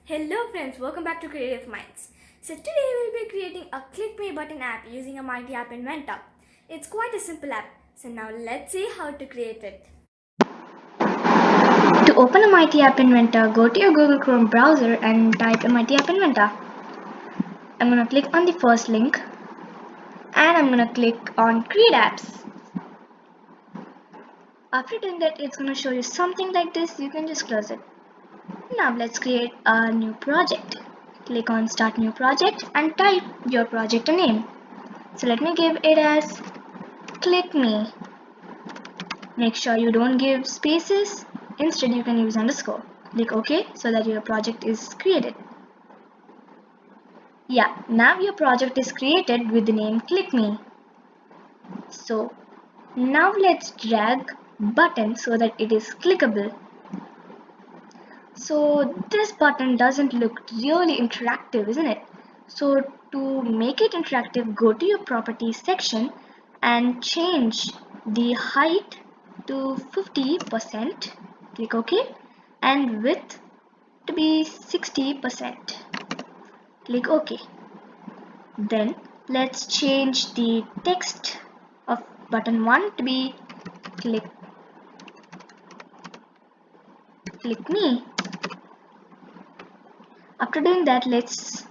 Hello friends, welcome back to Creative Minds. So today we'll be creating a Click Me button app using a Mighty App Inventor. It's quite a simple app. So now let's see how to create it. To open a Mighty App Inventor, go to your Google Chrome browser and type a Mighty App Inventor. I'm going to click on the first link and I'm going to click on Create Apps. After doing that, it's going to show you something like this. You can just close it. Now let's create a new project. Click on Start New Project and type your project name. So let me give it as Click Me. Make sure you don't give spaces. Instead, you can use underscore. Click OK so that your project is created. Yeah, now your project is created with the name Click Me. So now let's drag button so that it is clickable. So this button doesn't look really interactive, isn't it? So to make it interactive, go to your properties section and change the height to 50%. Click OK. And width to be 60%. Click OK. Then let's change the text of button 1 to be click me. After doing that, let's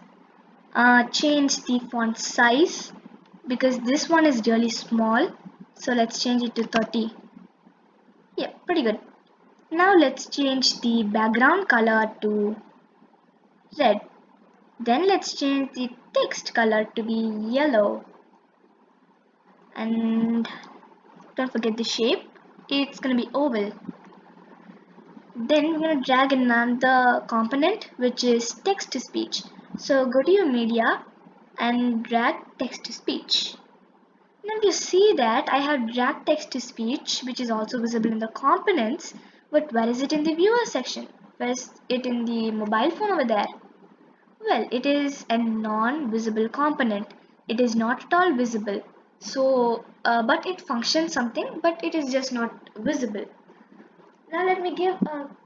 change the font size because this one is really small, so let's change it to 30. Yeah, pretty good. Now let's change the background color to red. Then let's change the text color to be yellow. And don't forget the shape, it's gonna be oval. Then we're gonna drag another component which is text to speech. So go to your media and drag text to speech. Now you see that I have dragged text to speech, which is also visible in the components, but where is it in the viewer section? Where is it in the mobile phone over there? Well, it is a non-visible component. It is not at all visible. So, but it functions something, but it is just not visible. Now let me give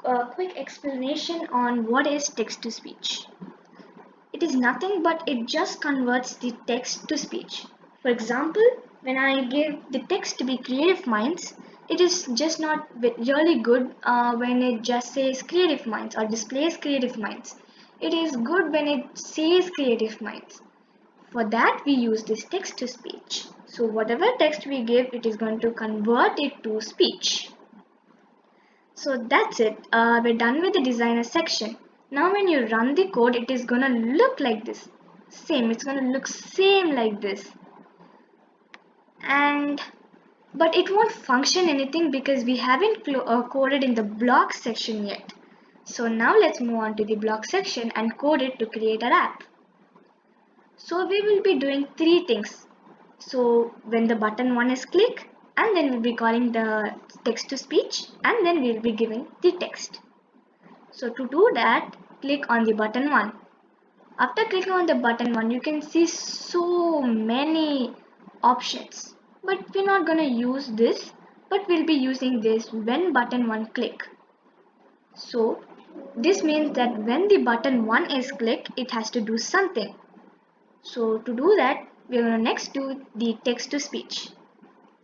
a quick explanation on what is text to speech. It is nothing but it just converts the text to speech. For example, when I give the text to be Creative Minds, it is just not really good when it just says Creative Minds or displays Creative Minds. It is good when it says Creative Minds. For that we use this text to speech. So whatever text we give, it is going to convert it to speech. So that's it. We're done with the designer section. Now when you run the code, it is gonna look like this. It's gonna look same like this. But it won't function anything because we haven't coded in the block section yet. So now let's move on to the block section and code it to create our app. So we will be doing three things. So when the button 1 is click, and then we'll be calling the text to speech, and then we'll be giving the text. So to do that, click on the button 1. After clicking on the button 1, you can see so many options. But we're not going to use this, but we'll be using this when button 1 click. So this means that when the button 1 is clicked, it has to do something. So to do that, we're going to next do the text to speech.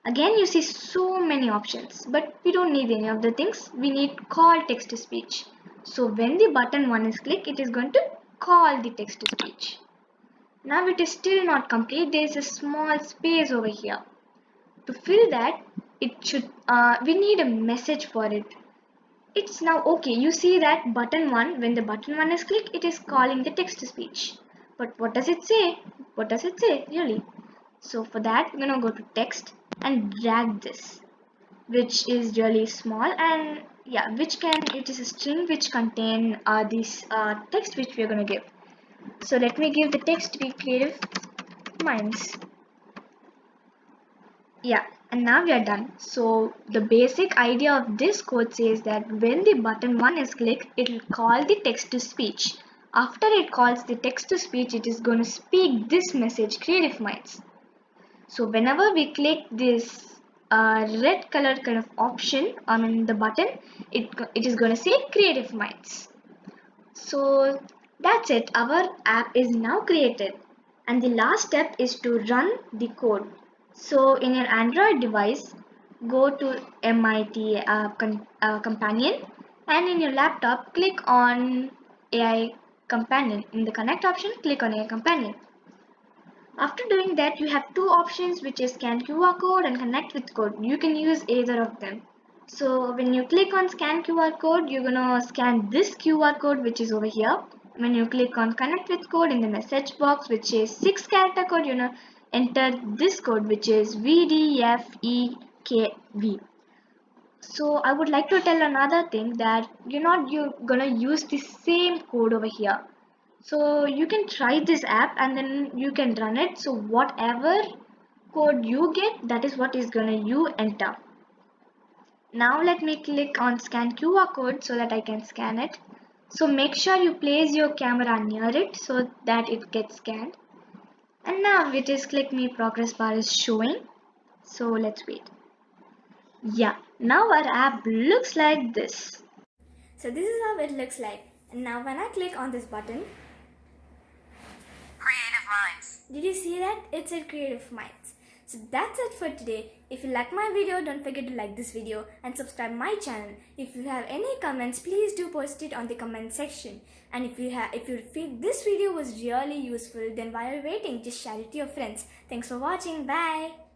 Again, you see so many options, but we don't need any of the things. We need call text to speech. So when the button 1 is clicked, it is going to call the text to speech. Now it is still not complete. There is a small space over here. To fill that, we need a message for it. It's now okay. You see that button 1, when the button 1 is clicked, it is calling the text to speech. But what does it say? What does it say really? So for that, we're gonna go to text and drag this, which is really small, and yeah, it is a string which contain this text which we are gonna give. So let me give the text to be Creative Minds. Yeah, and now we are done. So the basic idea of this code says that when the button 1 is clicked, it will call the text to speech. After it calls the text to speech, it is going to speak this message, Creative Minds. So whenever we click this red color kind of option on the button, it is going to say Creative Minds. So That's it, our app is now created. And the last step is to run the code. So in your Android device, go to MIT Companion, and in your laptop, click on AI Companion. In the connect option, click on AI Companion. After doing that, you have two options, which is scan QR code and connect with code. You can use either of them. So when you click on scan QR code, you're gonna scan this QR code, which is over here. When you click on connect with code in the message box, which is 6-character code, you're gonna enter this code, which is VDFEKV. So I would like to tell another thing, that you're gonna use the same code over here. So you can try this app and then you can run it. So whatever code you get, that is what is gonna you enter. Now let me click on scan QR code so that I can scan it. So make sure you place your camera near it so that it gets scanned. And now it is click me progress bar is showing. So let's wait. Yeah, now our app looks like this. So this is how it looks like. And now when I click on this button, Creative Minds. Did you see that? It said Creative Minds. So that's it for today. If you like my video, don't forget to like this video and subscribe my channel. If you have any comments, please do post it on the comment section. And if you feel this video was really useful, then while waiting, just share it to your friends. Thanks for watching. Bye.